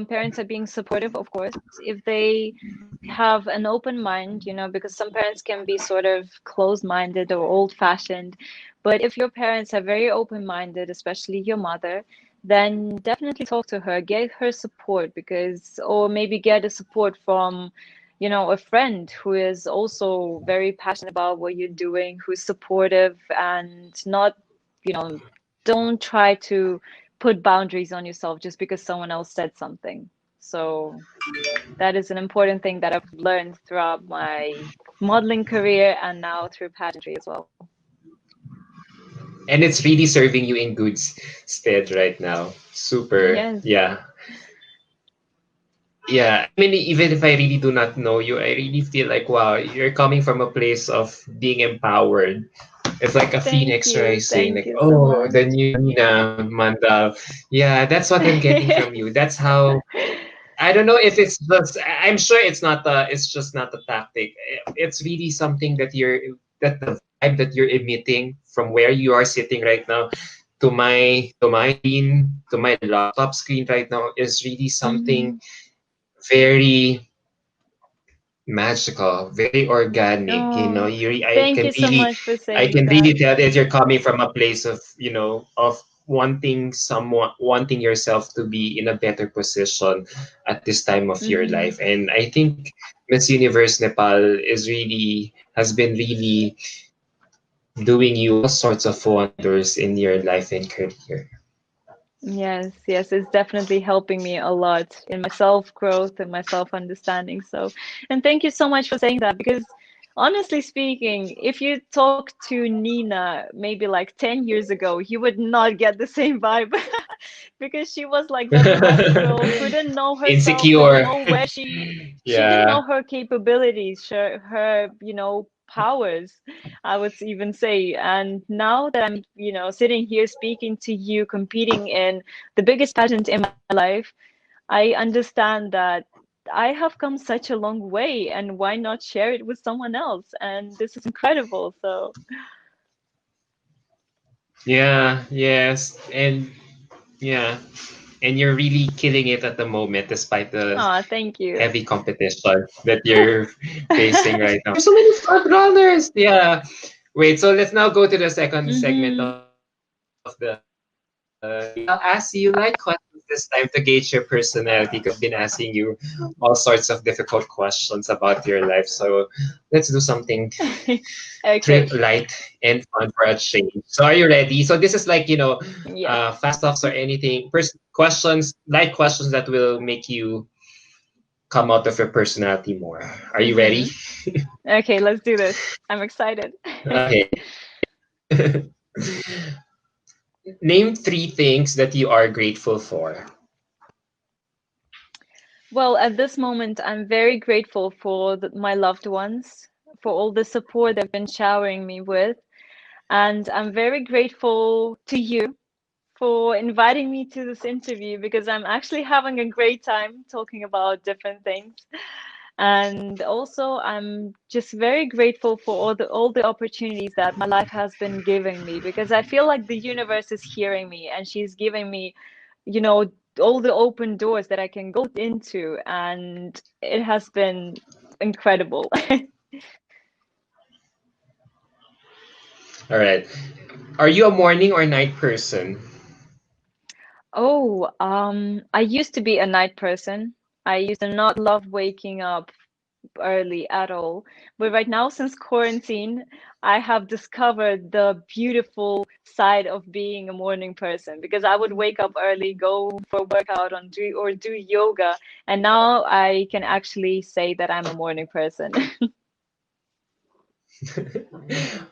parents are being supportive, of course, if they have an open mind, because some parents can be sort of closed-minded or old-fashioned, but if your parents are very open-minded, especially your mother, then definitely talk to her, get her support, because, or maybe get a support from, a friend who is also very passionate about what you're doing, who's supportive, and not, don't try to put boundaries on yourself just because someone else said something. So that is an important thing that I've learned throughout my modeling career and now through pageantry as well. And it's really serving you in good stead right now. Super. Yes. Yeah. Yeah. I mean, even if I really do not know you, I really feel like, wow, you're coming from a place of being empowered. It's like a Thank phoenix you. rising, Thank like, you so oh, the much. new Nina Mandal. Yeah, that's what I'm getting from you. That's how. I don't know if it's just. I'm sure it's not. It's just not a tactic. It's really something that the vibe that you're emitting from where you are sitting right now to my screen, to my laptop screen right now is really something Hmm. very magical, very organic. Oh, I thank can you so really, much for I saying can that. really tell that you're coming from a place of, of wanting yourself to be in a better position at this time of your Hmm. life. And I think Miss Universe Nepal has been really doing you all sorts of wonders in your life and career. Yes, yes, it's definitely helping me a lot in my self-growth and my self-understanding. So, and thank you so much for saying that because honestly speaking, if you talk to Nina maybe like 10 years ago, you would not get the same vibe because she was like that soft girl who didn't know herself, didn't Insecure. know where she didn't Yeah. know her capabilities, her, powers, I would even say. And now that I'm, sitting here speaking to you, competing in the biggest pageant in my life, I understand that I have come such a long way, and why not share it with someone else? And this is incredible. So, Yeah, yes. And yeah. And you're really killing it at the moment despite the thank you. heavy competition that you're facing right now. There's so many front runners. Yeah. Wait, so let's now go to the second segment Mm-hmm. of the I'll ask you like questions this time to gauge your personality because I've been asking you all sorts of difficult questions about your life. So let's do something Okay. light and fun for a change. So are you ready? So this is like, Yes. fast talks or anything. First questions, light questions that will make you come out of your personality more. Are you ready? Mm-hmm. Okay, let's do this. I'm excited. Okay. Name three things that you are grateful for. Well, at this moment, I'm very grateful for my loved ones, for all the support they've been showering me with. And I'm very grateful to you for inviting me to this interview because I'm actually having a great time talking about different things. And also, I'm just very grateful for all the opportunities that my life has been giving me because I feel like the universe is hearing me and she's giving me, you know, all the open doors that I can go into, and it has been incredible. All right. Are you a morning or night person? Oh, I used to be a night person. I used to not love waking up early at all. But right now, since quarantine, I have discovered the beautiful side of being a morning person because I would wake up early, go for a workout do yoga, and now I can actually say that I'm a morning person.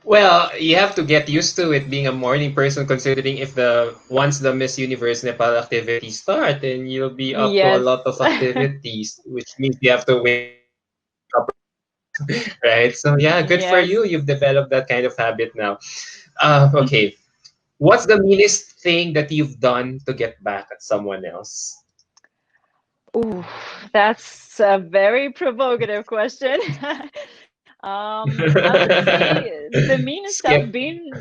Well, you have to get used to it being a morning person considering if the once the Miss Universe Nepal activities start, then you'll be up to a Yes. lot of activities, which means you have to wake up early, right? So yeah, good for Yes. you. You've developed that kind of habit now. Okay. What's the meanest thing that you've done to get back at someone else? Ooh, that's a very provocative question. I would say the meanest Skip. I've been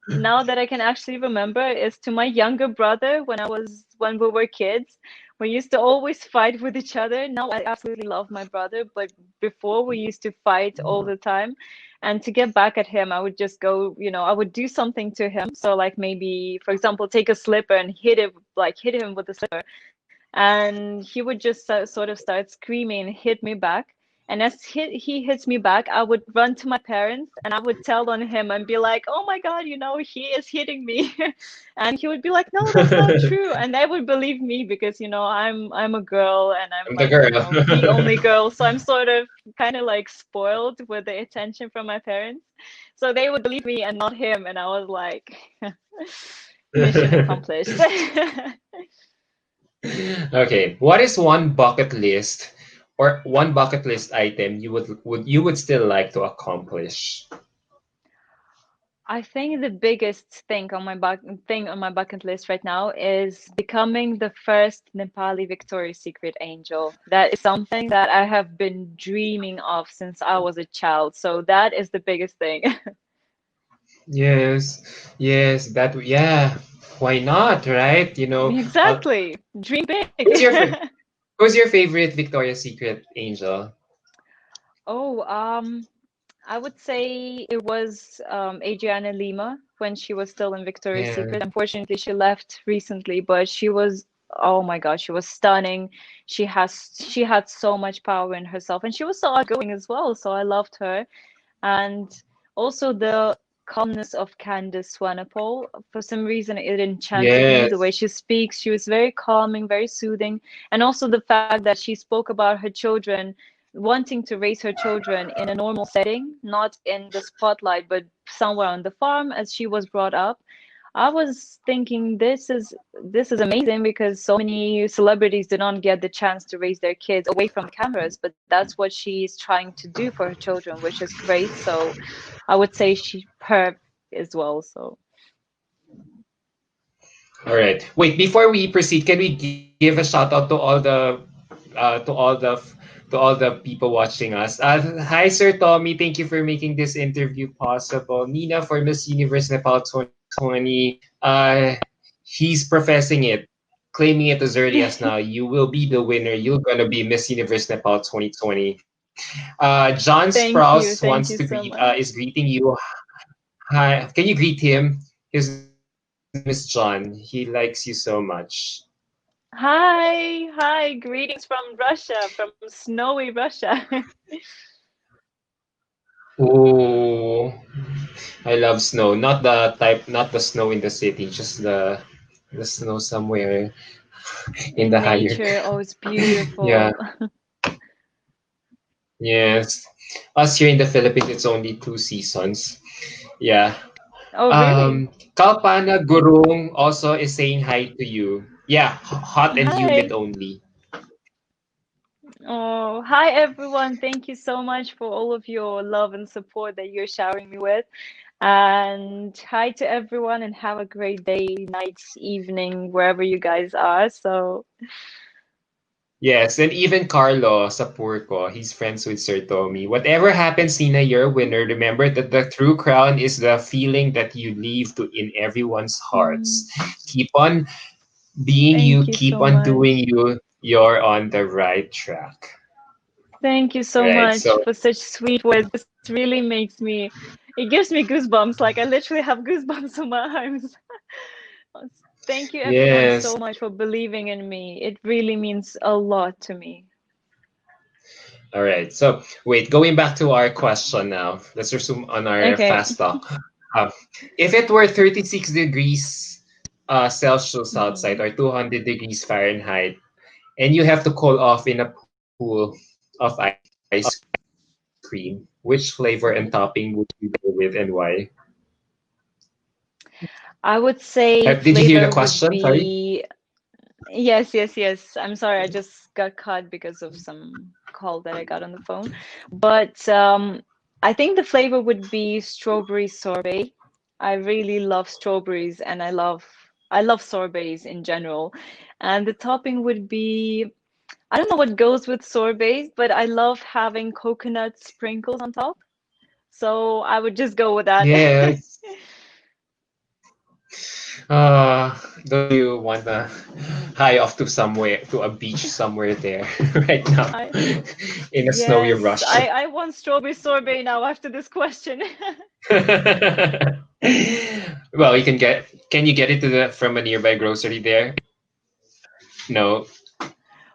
now that I can actually remember is to my younger brother when we were kids. We used to always fight with each other. Now I absolutely love my brother, but before we used to fight all the time. And to get back at him, I would just go, I would do something to him. So like maybe, for example, take a slipper and hit him with the slipper, and he would just sort of start screaming and hit me back. And as he hits me back, I would run to my parents and I would tell on him and be like, "Oh my God, he is hitting me," and he would be like, "No, that's not I'm true," and they would believe me because I'm a girl and I'm the like the girl. only girl, so I'm sort of kind of like spoiled with the attention from my parents, so they would believe me and not him, and I was like, mission accomplished. Okay, what is one bucket list or one bucket list item you would still like to accomplish? I think the biggest thing on my bucket list right now is becoming the first Nepali Victoria's Secret angel. That is something that I have been dreaming of since I was a child. So that is the biggest thing. Yes, yes, yeah. Why not, right? Exactly. Dream Who's big. your who's your favorite Victoria's Secret angel? Oh, I would say it was Adriana Lima when she was still in Victoria's Yeah. Secret. Unfortunately, she left recently, but she was, oh my God, she was stunning. She had so much power in herself, and she was so outgoing as well. So I loved her. And also calmness of Candace Swanepoel. For some reason, it enchanted me. The way Yes. she speaks, she was very calming, very soothing, and also the fact that she spoke about her children, wanting to raise her children in a normal setting, not in the spotlight, but somewhere on the farm as she was brought up. I was thinking this is amazing because so many celebrities do not get the chance to raise their kids away from the cameras, but that's what she's trying to do for her children, which is great. So I would say she her as well. So All right. Wait, before we proceed, can we give a shout out to uh, to all the to all the people watching us? Hi, Sir Tommy. Thank you for making this interview possible. Nina for Miss Universe Nepal 2020. He's professing it, claiming it as early as now. You will be the winner. You're gonna be Miss Universe Nepal 2020. John Sprouse wants thank to you so greet much. is greeting you. Hi, can you greet him? His name is John. He likes you so much. Hi, greetings from Russia, from snowy Russia. Oh, I love snow. Not the snow in the city, just the snow somewhere in the In higher. nature, oh, it's Yeah, beautiful. yes. Us here in the Philippines, it's only two seasons. Yeah. Oh, really? Kalpana Gurung also is saying hi to you. Yeah, hot and humid Hi. only. Oh, hi everyone. Thank you so much for all of your love and support that you're showering me with. And hi to everyone and have a great day, night, evening, wherever you guys are. So, Yes, and even Carlo Sapurco, he's friends with Sir Tommy. Whatever happens, Nina, you're a winner. Remember that the true crown is the feeling that you leave to in everyone's mm, hearts. Keep on being thank you, you keep so on doing much. you. You're on the right track. Thank you so Right. much So for such sweet words. This really makes me, it gives me goosebumps. Like I literally have goosebumps on my arms. Thank you everyone yes. so much for believing in me. It really means a lot to me. All right. So wait, going back to our question now. Let's resume on our Okay. fast talk. Uh, if it were 36 degrees Celsius outside Mhm. or 200 degrees Fahrenheit, and you have to cool off in a pool of ice cream, which flavor and topping would you go with and why? I would say Did you hear the flavor would question? Sorry. be yes, yes, yes. I'm sorry, I just got caught because of some call that I got on the phone. But I think the flavor would be strawberry sorbet. I really love strawberries and I love sorbets in general. And the topping would be I don't know what goes with sorbets, but I love having coconut sprinkles on top. So I would just go with that. Yes. Don't you want to high off to somewhere, to a beach somewhere there right now I in a snowy Yes, Russia? I want strawberry sorbet now after this question. Well, can you get it to from a nearby grocery there? No.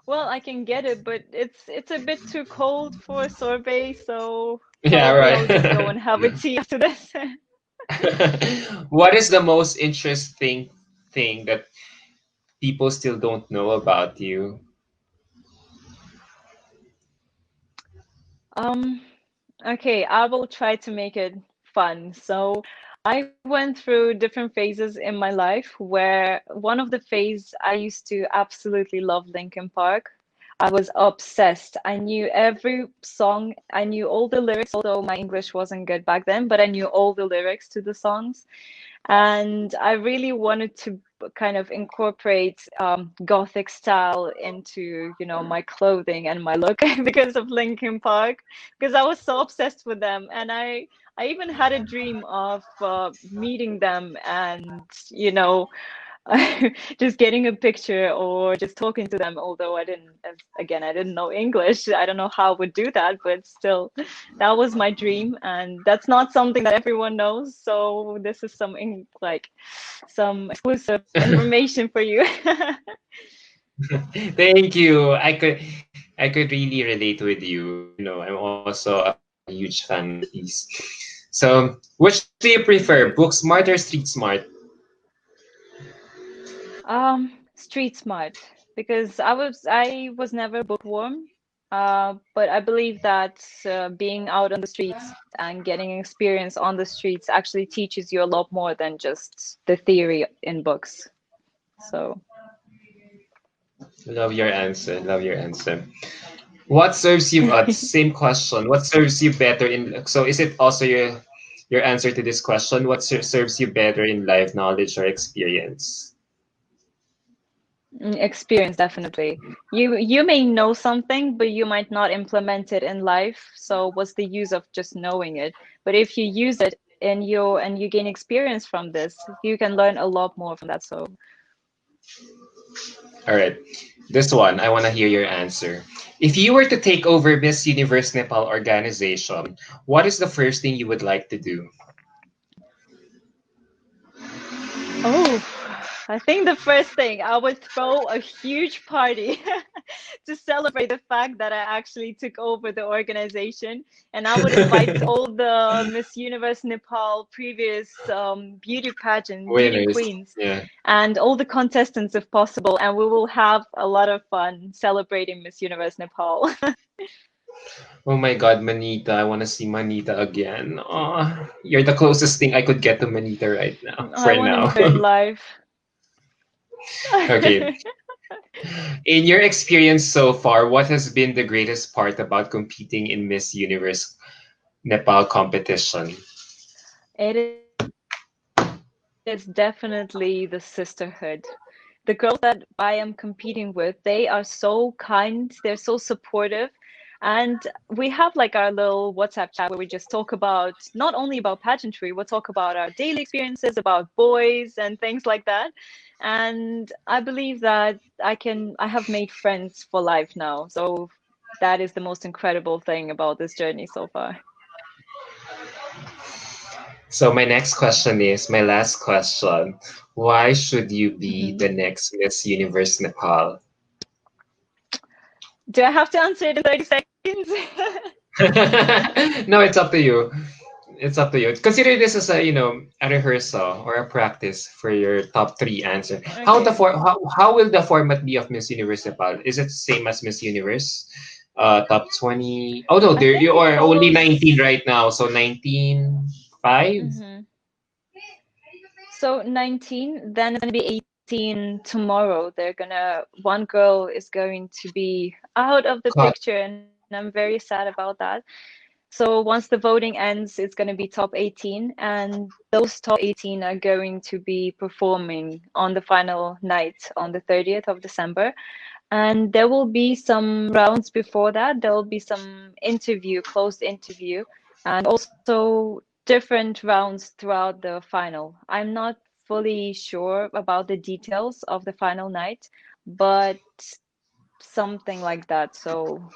Well, I can get it, but it's a bit too cold for sorbet, so Yeah, probably I'll just go right. and have a tea after this. What is the most interesting thing that people still don't know about you? Um, okay, I will try to make it fun. So I went through different phases in my life where one of the phase I used to absolutely love Linkin Park. I was obsessed. I knew every song. I knew all the lyrics, although my English wasn't good back then, but I knew all the lyrics to the songs. And I really wanted to kind of incorporate gothic style into my clothing and my look because of Linkin Park, because I was so obsessed with them, and I even had a dream of meeting them and you know just getting a picture or just talking to them, although I didn't know English. I don't know how I would do that, but still, that was my dream, and that's not something that everyone knows. So this is some exclusive information for you. Thank you. I could really relate with you. You know, I'm also a huge fan of these. So, which do you prefer, book smart or street smart? Street smart, because I was never bookworm, but I believe that being out on the streets and getting experience on the streets actually teaches you a lot more than just the theory in books. So, Love your answer. Love your answer. What serves you? Same question. What serves you better in? So, is it also your answer to this question? What serves you better in life, knowledge or experience? experience definitely. You may know something, but you might not implement it in life. So, what's the use of just knowing it? But if you use it and you gain experience from this, you can learn a lot more from that. So, All right. This one, I want to hear your answer. If you were to take over Miss Universe Nepal organization, what is the first thing you would like to do? oh, I think the first thing I would throw a huge party to celebrate the fact that I actually took over the organization, and I would invite all the Miss Universe Nepal previous beauty pageant beauty Winners. queens Yeah. and all the contestants if possible, and we will have a lot of fun celebrating Miss Universe Nepal. Oh my God, Manita. I want to see Manita again. Oh, you're the closest thing I could get to Manita right now, I for want to now. meet her in life. Okay. In your experience so far, what has been the greatest part about competing in Miss Universe Nepal competition? It is definitely the sisterhood. The girls that I am competing with, they are so kind, they're so supportive. And we have like our little WhatsApp chat where we just talk about not only about pageantry, we'll talk about our daily experiences, about boys and things like that. And I believe that I have made friends for life now. So that is the most incredible thing about this journey so far. So my next question is my last question. Why should you be Mhm. the next Miss Universe Nepal? Do I have to answer it in 30 seconds? No, it's up to you. It's up to you. Consider this as a a rehearsal or a practice for your top three answer. Okay. How will the format be of Miss Universe Nepal? Is it same as Miss Universe? Top 20. Oh no, I there you think it are only follows. 19 right now. So 19 5. Mhm. So 19, then it's gonna be 18 tomorrow. One girl is going to be out of the Cut. picture, and I'm very sad about that. So once the voting ends, it's going to be top 18, and those top 18 are going to be performing on the final night on the 30th of December. And there will be some rounds before that. There will be some interview, closed interview, and also different rounds throughout the final. I'm not fully sure about the details of the final night, but something like that. So,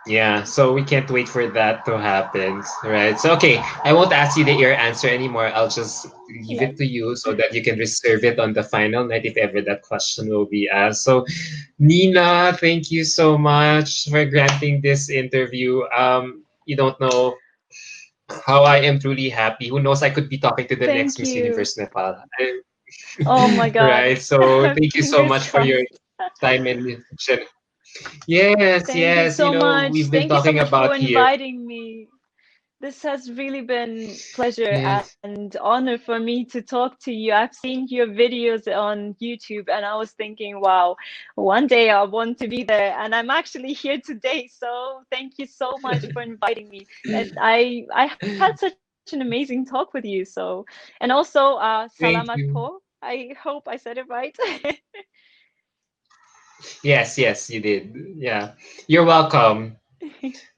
Yeah, so we can't wait for that to happen, right? So okay, I won't ask you your answer anymore. I'll just leave yeah. it to you so that you can reserve it on the final night if ever that question will be asked. So Nina, thank you so much for granting this interview. You don't know how I am truly happy. Who knows? I could be talking to the next Thank Miss you. Universe Nepal. Oh my God. Right. So thank you so Fingers much for your crossed. time and yes, Thank you yes. so We've much. been Thank you so talking much for about here. inviting me. This has really been pleasure Yes. and honor for me to talk to you. I've seen your videos on YouTube and I was thinking, wow, one day I want to be there. And I'm actually here today. So thank you so much for inviting me. I have had such an amazing talk with you. So and also Thank salamat you. po. I hope I said it right. Yes, yes, you did. Yeah. You're welcome.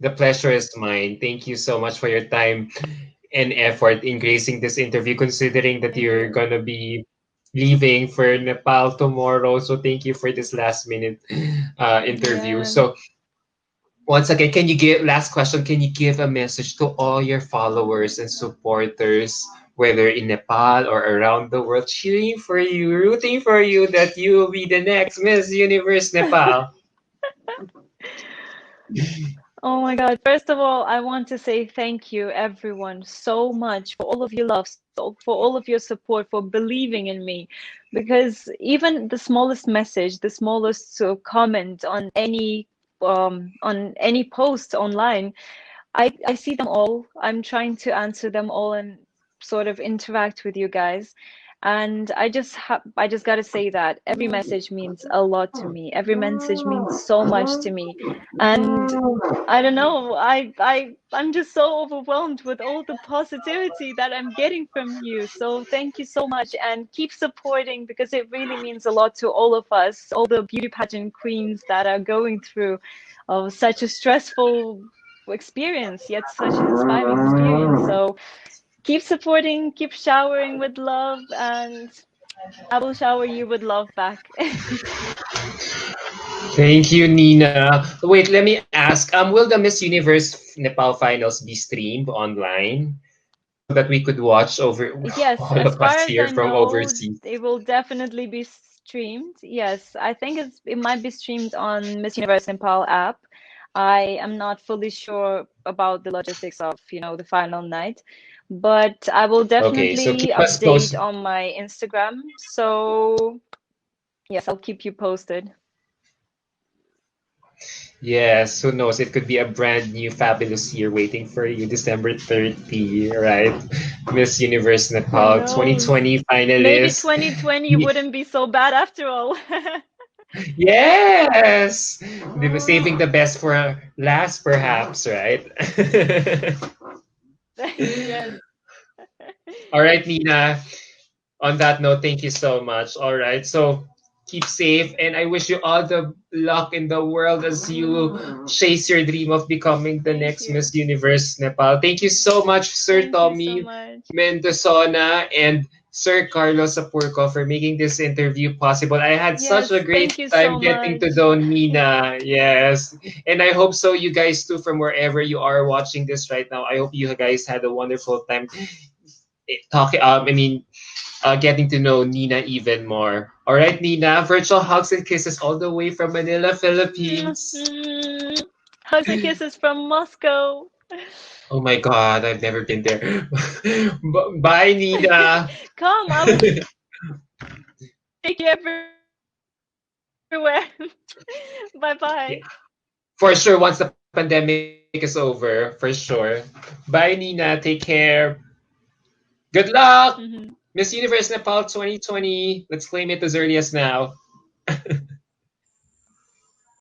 The pleasure is mine. Thank you so much for your time and effort in gracing this interview, considering that Thank you're you. gonna be leaving for Nepal tomorrow. So thank you for this last minute interview. Yeah. So once again, can you give last question? Can you give a message to all your followers and supporters, whether in Nepal or around the world, cheering for you, rooting for you that you will be the next Miss Universe Nepal? Oh my God. First of all, I want to say thank you, everyone, so much for all of your love, for all of your support, for believing in me. Because even the smallest message, the smallest comment on any post online, I see them all. I'm trying to answer them all and sort of interact with you guys. And I just got to say that every message means a lot to me. Every message means so much to me. And I don't know, I'm just so overwhelmed with all the positivity that I'm getting from you. So thank you so much and keep supporting because it really means a lot to all of us, all the beauty pageant queens that are going through such a stressful experience, yet such an inspiring experience. So keep supporting, keep showering with love, and I will shower you with love back. Thank you, Nina. Wait, let me ask. Will the Miss Universe Nepal finals be streamed online so that we could watch over Yes, all as of far us as here I from know, overseas? it will definitely be streamed. Yes, I think it might be streamed on Miss Universe Nepal app. I am not fully sure about the logistics of, the final night, but I will Okay, so definitely keep us update posted. on my Instagram. So, yes, I'll keep you posted. Yes, who knows? It could be a brand new fabulous year waiting for you, December 30, right? Miss Universe Who Nepal knows? 2020 Maybe finalists. 2020 wouldn't be so bad after all. Yes! They were saving the best for last, perhaps, right? Yes. All right, Nina. On that note, thank you so much. All right. So keep safe, and I wish you all the luck in the world as you chase your dream of becoming the Thank next you. Miss Universe Nepal. Thank you so much, Sir Thank you so Tommy much. Mendozona and Sir Carlos Sapurco, for making this interview possible. I had such a Yes, great thank you so time getting to much. know Nina. Yes. And I hope so, you guys too, from wherever you are watching this right now. I hope you guys had a wonderful time talking. Getting to know Nina even more. All right, Nina, virtual hugs and kisses all the way from Manila, Philippines. Hugs and kisses from Moscow. Oh my God, I've never been there. Bye, Nina. Come, I will take you everywhere. Bye bye. Yeah, for sure, once the pandemic is over, for sure. Bye, Nina. Take care. Good luck. Mhm. Miss Universe Nepal 2020. Let's claim it as early as now.